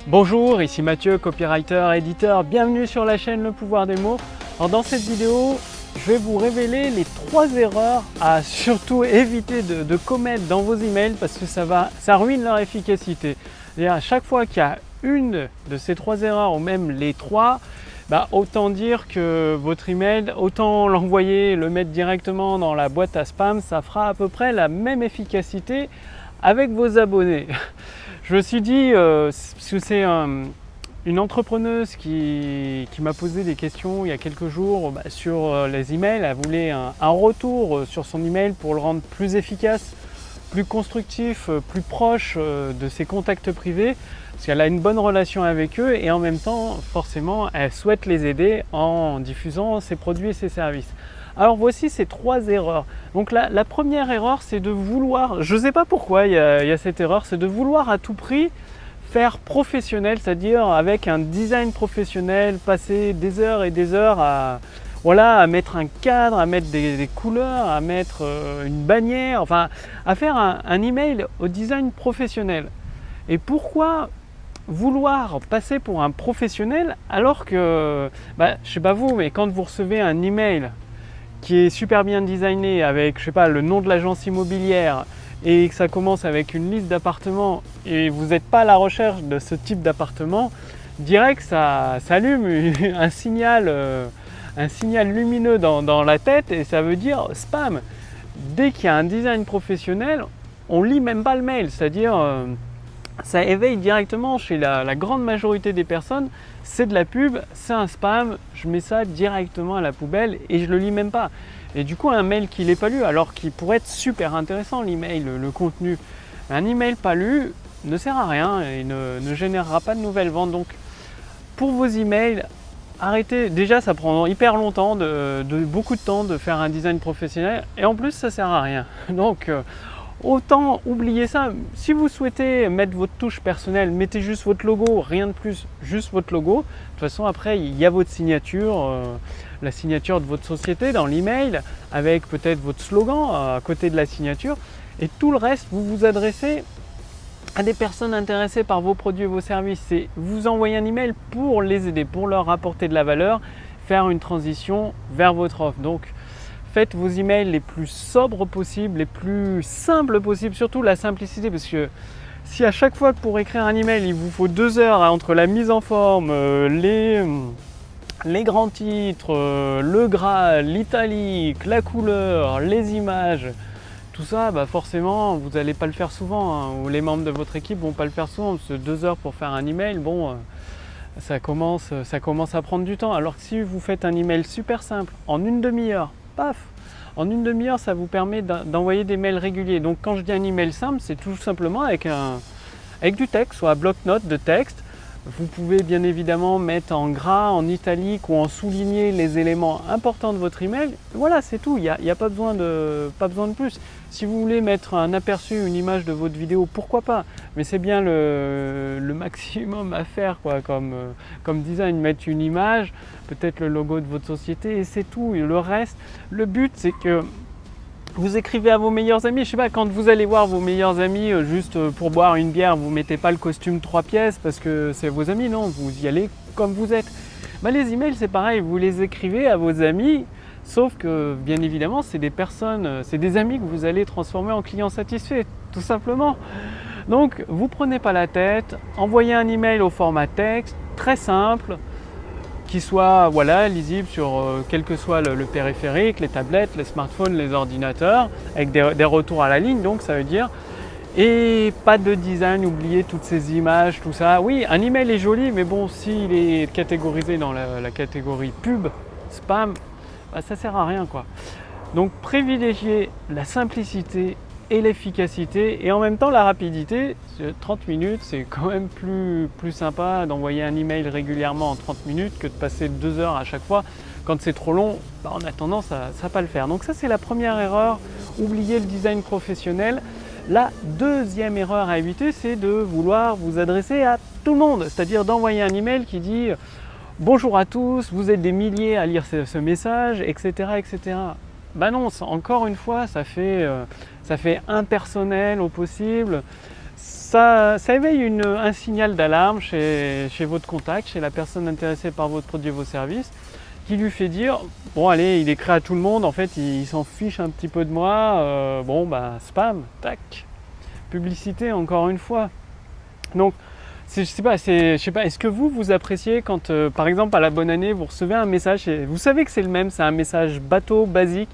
Bonjour, ici Mathieu, copywriter, éditeur. Bienvenue sur la chaîne Le Pouvoir des mots. Alors dans cette vidéo, je vais vous révéler les 3 erreurs à surtout éviter de commettre dans vos emails parce que ça ruine leur efficacité. Et à chaque fois qu'il y a une de ces 3 erreurs ou même les 3, autant dire que votre email, autant l'envoyer, le mettre directement dans la boîte à spam, ça fera à peu près la même efficacité avec vos abonnés. Je me suis dit, parce que c'est une entrepreneuse qui m'a posé des questions il y a quelques jours sur les emails. Elle voulait un retour sur son email pour le rendre plus efficace, plus constructif, plus proche de ses contacts privés, parce qu'elle a une bonne relation avec eux et en même temps, forcément, elle souhaite les aider en diffusant ses produits et ses services. Alors voici ces 3 erreurs. Donc la première erreur, c'est de vouloir, je ne sais pas pourquoi il y a cette erreur, c'est de vouloir à tout prix faire professionnel, c'est-à-dire avec un design professionnel, passer des heures et des heures à mettre un cadre, à mettre des couleurs, à mettre une bannière, enfin à faire un email au design professionnel. Et pourquoi vouloir passer pour un professionnel alors que, je ne sais pas vous, mais quand vous recevez un email qui est super bien designé avec, je sais pas, le nom de l'agence immobilière et que ça commence avec une liste d'appartements et vous n'êtes pas à la recherche de ce type d'appartement, direct ça allume un signal lumineux dans la tête et ça veut dire spam. Dès qu'il y a un design professionnel, on lit même pas le mail, c'est-à-dire ça éveille directement chez la grande majorité des personnes, c'est de la pub, c'est un spam, je mets ça directement à la poubelle et je le lis même pas. Et du coup un mail qui n'est pas lu, alors qu'il pourrait être super intéressant l'email, le contenu, un email pas lu ne sert à rien et ne générera pas de nouvelles ventes. Donc pour vos emails, arrêtez, déjà ça prend hyper longtemps, beaucoup de temps de faire un design professionnel et en plus ça sert à rien. Donc autant oublier ça. Si vous souhaitez mettre votre touche personnelle, mettez juste votre logo, rien de plus, juste votre logo. De toute façon, après, il y a votre signature, la signature de votre société dans l'email, avec peut-être votre slogan à côté de la signature. Et tout le reste, vous vous adressez à des personnes intéressées par vos produits et vos services. C'est vous envoyez un email pour les aider, pour leur apporter de la valeur, faire une transition vers votre offre. Donc, faites vos emails les plus sobres possibles, les plus simples possibles, surtout la simplicité, parce que si à chaque fois que pour écrire un email, il vous faut 2 heures entre la mise en forme, les grands titres, le gras, l'italique, la couleur, les images, tout ça, forcément, vous n'allez pas le faire souvent, ou les membres de votre équipe ne vont pas le faire souvent, parce que 2 heures pour faire un email, ça commence à prendre du temps. Alors que si vous faites un email super simple, en une demi-heure, paf, en une demi-heure, ça vous permet d'envoyer des mails réguliers. Donc quand je dis un email simple, c'est tout simplement avec du texte, soit un bloc-notes de texte. Vous pouvez bien évidemment mettre en gras, en italique ou en souligner les éléments importants de votre email. Voilà, c'est tout, il n'y a pas besoin de plus. Si vous voulez mettre un aperçu, une image de votre vidéo, pourquoi pas? Mais c'est bien le maximum à faire comme design, mettre une image, peut-être le logo de votre société et c'est tout. Et le reste, le but c'est que vous écrivez à vos meilleurs amis, je sais pas, quand vous allez voir vos meilleurs amis juste pour boire une bière, vous mettez pas le costume 3 pièces parce que c'est vos amis, non, vous y allez comme vous êtes. Les emails c'est pareil, vous les écrivez à vos amis, sauf que bien évidemment c'est des personnes, c'est des amis que vous allez transformer en clients satisfaits, tout simplement. Donc vous prenez pas la tête, envoyez un email au format texte, très simple, qui soit lisible sur quel que soit le périphérique, les tablettes, les smartphones, les ordinateurs, avec des retours à la ligne, donc ça veut dire. Et pas de design, oubliez toutes ces images, tout ça. Oui, un email est joli, mais bon, s'il est catégorisé dans la catégorie pub, spam, ça sert à rien quoi. Donc privilégiez la simplicité et l'efficacité et en même temps la rapidité. 30 minutes, c'est quand même plus sympa d'envoyer un email régulièrement en 30 minutes que de passer 2 heures à chaque fois. Quand c'est trop long, on a tendance à pas le faire. Donc ça c'est la première erreur, oubliez le design professionnel. La deuxième erreur à éviter, c'est de vouloir vous adresser à tout le monde, c'est-à-dire d'envoyer un email qui dit « Bonjour à tous, vous êtes des milliers à lire ce message, etc. etc. » Non, encore une fois, ça fait impersonnel au possible. ça éveille un signal d'alarme chez votre contact, chez la personne intéressée par votre produit ou vos services, qui lui fait dire bon allez, il écrit à tout le monde, en fait il s'en fiche un petit peu de moi, bon bah spam, tac, publicité encore une fois. Donc je sais pas, est-ce que vous appréciez quand par exemple à la bonne année vous recevez un message et vous savez que c'est le même, c'est un message bateau, basique,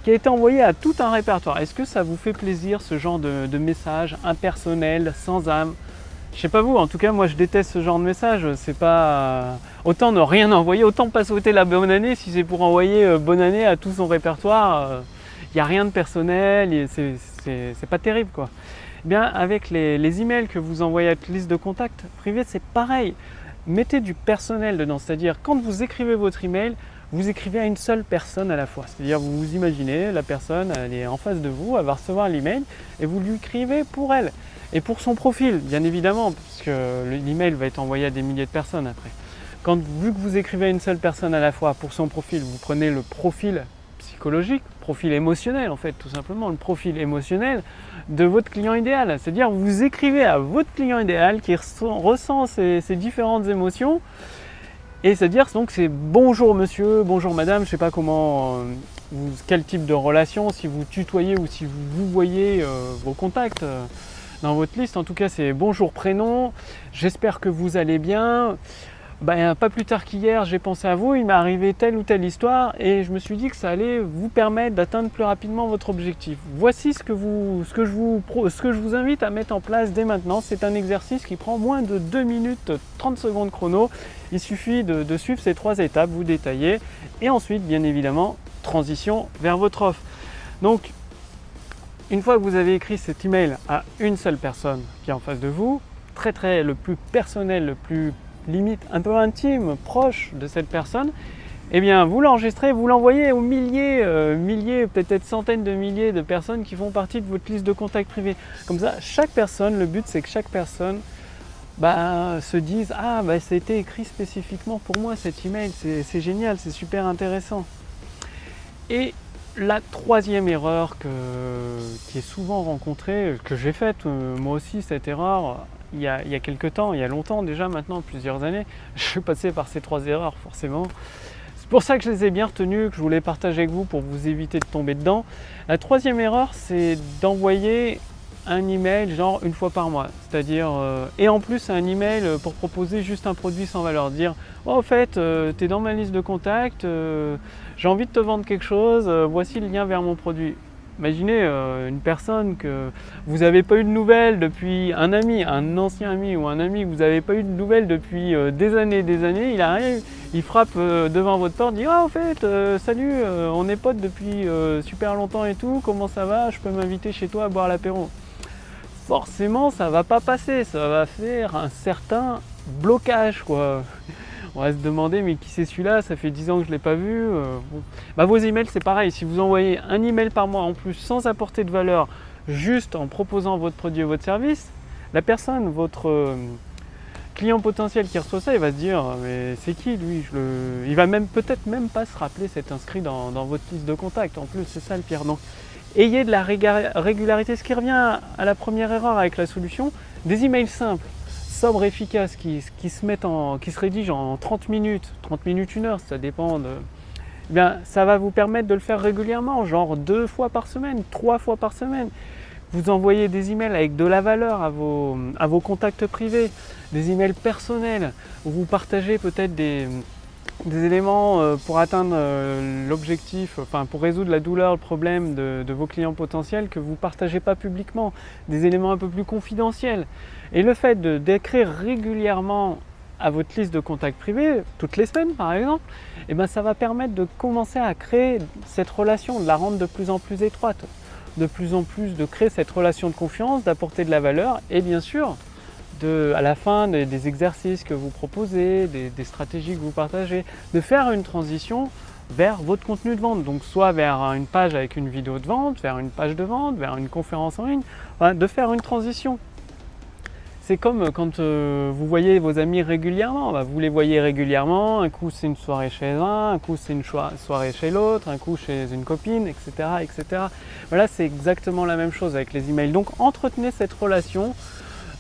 qui a été envoyé à tout un répertoire. Est-ce que ça vous fait plaisir ce genre de message impersonnel, sans âme? Je sais pas vous, en tout cas moi je déteste ce genre de message. C'est pas autant ne rien envoyer, autant pas souhaiter la bonne année si c'est pour envoyer bonne année à tout son répertoire. Il n'y a rien de personnel, c'est pas terrible quoi. Eh bien avec les emails que vous envoyez à votre liste de contacts privés, c'est pareil. Mettez du personnel dedans, c'est-à-dire quand vous écrivez votre email, vous écrivez à une seule personne à la fois. C'est-à-dire vous vous imaginez, la personne elle est en face de vous, elle va recevoir l'email et vous lui écrivez pour elle. Et pour son profil, bien évidemment, parce que l'email va être envoyé à des milliers de personnes après. Vu que vous écrivez à une seule personne à la fois pour son profil, vous prenez le profil psychologique, profil émotionnel en fait, tout simplement, le profil émotionnel de votre client idéal. C'est-à-dire vous écrivez à votre client idéal qui ressent ces différentes émotions. Et c'est-à-dire donc c'est bonjour monsieur, bonjour madame, je ne sais pas comment, quel type de relation, si vous tutoyez ou si vous voyez vos contacts dans votre liste. En tout cas c'est bonjour prénom, j'espère que vous allez bien. Pas plus tard qu'hier j'ai pensé à vous, il m'est arrivé telle ou telle histoire et je me suis dit que ça allait vous permettre d'atteindre plus rapidement votre objectif. Voici ce que je vous invite à mettre en place dès maintenant. C'est un exercice qui prend moins de 2 minutes 30 secondes chrono. Il suffit de suivre ces 3 étapes, vous détaillez et ensuite bien évidemment transition vers votre offre. Donc une fois que vous avez écrit cet email à une seule personne qui est en face de vous, le plus personnel, le plus limite un peu intime, proche de cette personne, eh bien vous l'enregistrez, vous l'envoyez aux milliers, peut-être centaines de milliers de personnes qui font partie de votre liste de contacts privés. Comme ça, chaque personne, le but c'est que chaque personne se dise ah ça a été écrit spécifiquement pour moi cet email, c'est génial, c'est super intéressant. Et la troisième erreur qui est souvent rencontrée, que j'ai faite moi aussi cette erreur, il y a quelques temps, il y a longtemps déjà maintenant, plusieurs années, je suis passé par ces 3 erreurs forcément. C'est pour ça que je les ai bien retenues, que je voulais partager avec vous pour vous éviter de tomber dedans. La troisième erreur, c'est d'envoyer un email genre une fois par mois, c'est-à-dire et en plus un email pour proposer juste un produit sans valeur, dire oh, en fait tu es dans ma liste de contacts, j'ai envie de te vendre quelque chose, voici le lien vers mon produit. Imaginez une personne que vous n'avez pas eu de nouvelles depuis un ami, un ancien ami ou un ami que vous n'avez pas eu de nouvelles depuis des années, il arrive, il frappe devant votre porte, dit ah en fait salut, on est potes depuis super longtemps et tout, comment ça va, je peux m'inviter chez toi à boire l'apéro. Forcément ça va pas passer, ça va faire un certain blocage quoi. On va se demander mais qui c'est celui-là, ça fait 10 ans que je ne l'ai pas vu. Vos emails c'est pareil, si vous envoyez un email par mois en plus sans apporter de valeur, juste en proposant votre produit ou votre service, la personne, votre client potentiel qui reçoit ça, il va se dire mais c'est qui lui, il va peut-être même pas se rappeler s'être inscrit dans votre liste de contacts en plus, c'est ça le pire. Donc ayez de la régularité, ce qui revient à la première erreur avec la solution, des emails simples, sobres, efficaces, qui se rédigent en 30 minutes, 1 heure, ça dépend de... Eh bien, ça va vous permettre de le faire régulièrement, genre 2 fois par semaine, 3 fois par semaine. Vous envoyez des emails avec de la valeur à vos contacts privés, des emails personnels, où vous partagez peut-être des éléments pour atteindre l'objectif, pour résoudre la douleur, le problème de vos clients potentiels que vous ne partagez pas publiquement, des éléments un peu plus confidentiels. Et le fait d'écrire régulièrement à votre liste de contacts privés, toutes les semaines par exemple, ça va permettre de commencer à créer cette relation, de la rendre de plus en plus étroite, de créer cette relation de confiance, d'apporter de la valeur et bien sûr, à la fin des exercices que vous proposez, des stratégies que vous partagez, de faire une transition vers votre contenu de vente. Donc soit vers une page avec une vidéo de vente, vers une page de vente, vers une conférence en ligne, de faire une transition. C'est comme quand vous voyez vos amis régulièrement, vous les voyez régulièrement, un coup c'est une soirée chez un coup c'est une soirée chez l'autre, un coup chez une copine, etc. etc. Voilà, c'est exactement la même chose avec les emails. Donc entretenez cette relation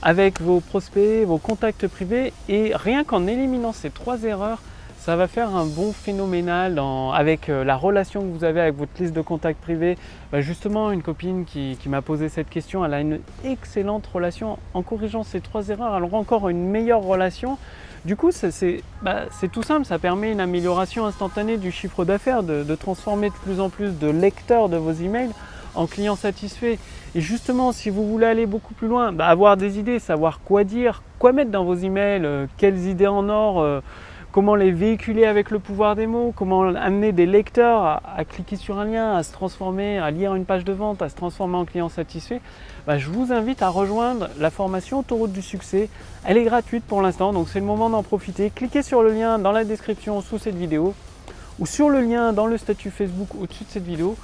avec vos prospects, vos contacts privés, et rien qu'en éliminant ces 3 erreurs, ça va faire un bond phénoménal avec la relation que vous avez avec votre liste de contacts privés. Justement, une copine qui m'a posé cette question, elle a une excellente relation. En corrigeant ces 3 erreurs, elle aura encore une meilleure relation. Du coup, c'est tout simple, ça permet une amélioration instantanée du chiffre d'affaires, de transformer de plus en plus de lecteurs de vos emails en clients satisfaits. Et justement, si vous voulez aller beaucoup plus loin, avoir des idées, savoir quoi dire, quoi mettre dans vos emails, quelles idées en or, comment les véhiculer avec le pouvoir des mots, comment amener des lecteurs à cliquer sur un lien, à se transformer, à lire une page de vente, à se transformer en client satisfait, je vous invite à rejoindre la formation Autoroute du succès. Elle est gratuite pour l'instant, donc c'est le moment d'en profiter. Cliquez sur le lien dans la description sous cette vidéo ou sur le lien dans le statut Facebook au-dessus de cette vidéo.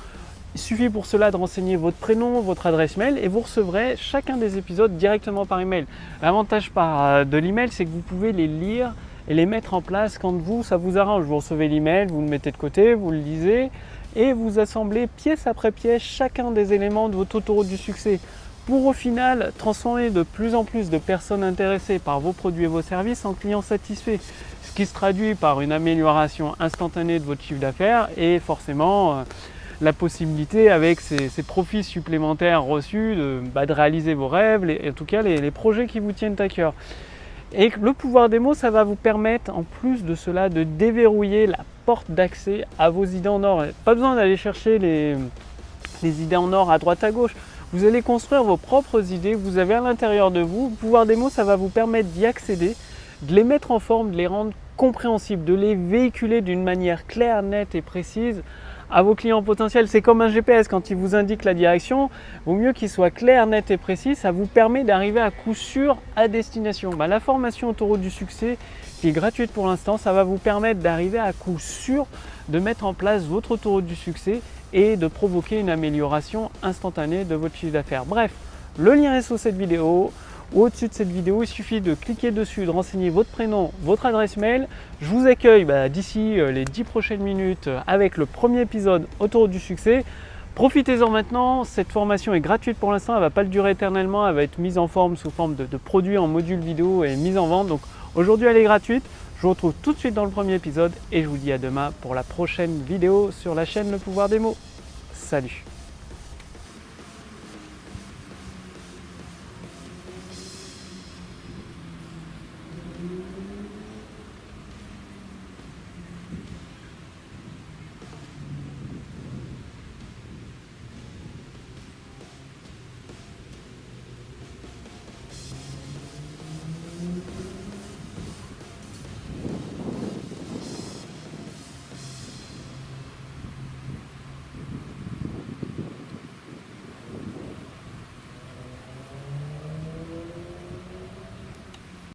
Il suffit pour cela de renseigner votre prénom, votre adresse mail et vous recevrez chacun des épisodes directement par email. L'avantage de l'email, c'est que vous pouvez les lire et les mettre en place quand ça vous arrange. Vous recevez l'email, vous le mettez de côté, vous le lisez et vous assemblez pièce après pièce chacun des éléments de votre autoroute du succès pour au final transformer de plus en plus de personnes intéressées par vos produits et vos services en clients satisfaits. Ce qui se traduit par une amélioration instantanée de votre chiffre d'affaires et forcément la possibilité avec ces profits supplémentaires reçus de réaliser vos rêves et en tout cas les projets qui vous tiennent à cœur. Et le pouvoir des mots, ça va vous permettre en plus de cela de déverrouiller la porte d'accès à vos idées en or. Pas besoin d'aller chercher les idées en or à droite à gauche. Vous allez construire vos propres idées que vous avez à l'intérieur de vous. Le pouvoir des mots, ça va vous permettre d'y accéder, de les mettre en forme, de les rendre compréhensibles, de les véhiculer d'une manière claire, nette et précise à vos clients potentiels. C'est comme un GPS, quand il vous indique la direction, vaut mieux qu'il soit clair, net et précis. Ça vous permet d'arriver à coup sûr à destination. La formation Autoroute du succès, qui est gratuite pour l'instant, ça va vous permettre d'arriver à coup sûr de mettre en place votre autoroute du succès et de provoquer une amélioration instantanée de votre chiffre d'affaires. Bref, le lien est sous cette vidéo. Au-dessus de cette vidéo, il suffit de cliquer dessus, de renseigner votre prénom, votre adresse mail. Je vous accueille d'ici les 10 prochaines minutes avec le premier épisode Autoroute du succès. Profitez-en maintenant, cette formation est gratuite pour l'instant, elle ne va pas le durer éternellement, elle va être mise en forme sous forme de produits en module vidéo et mise en vente. Donc aujourd'hui elle est gratuite, je vous retrouve tout de suite dans le premier épisode et je vous dis à demain pour la prochaine vidéo sur la chaîne Le Pouvoir des mots. Salut!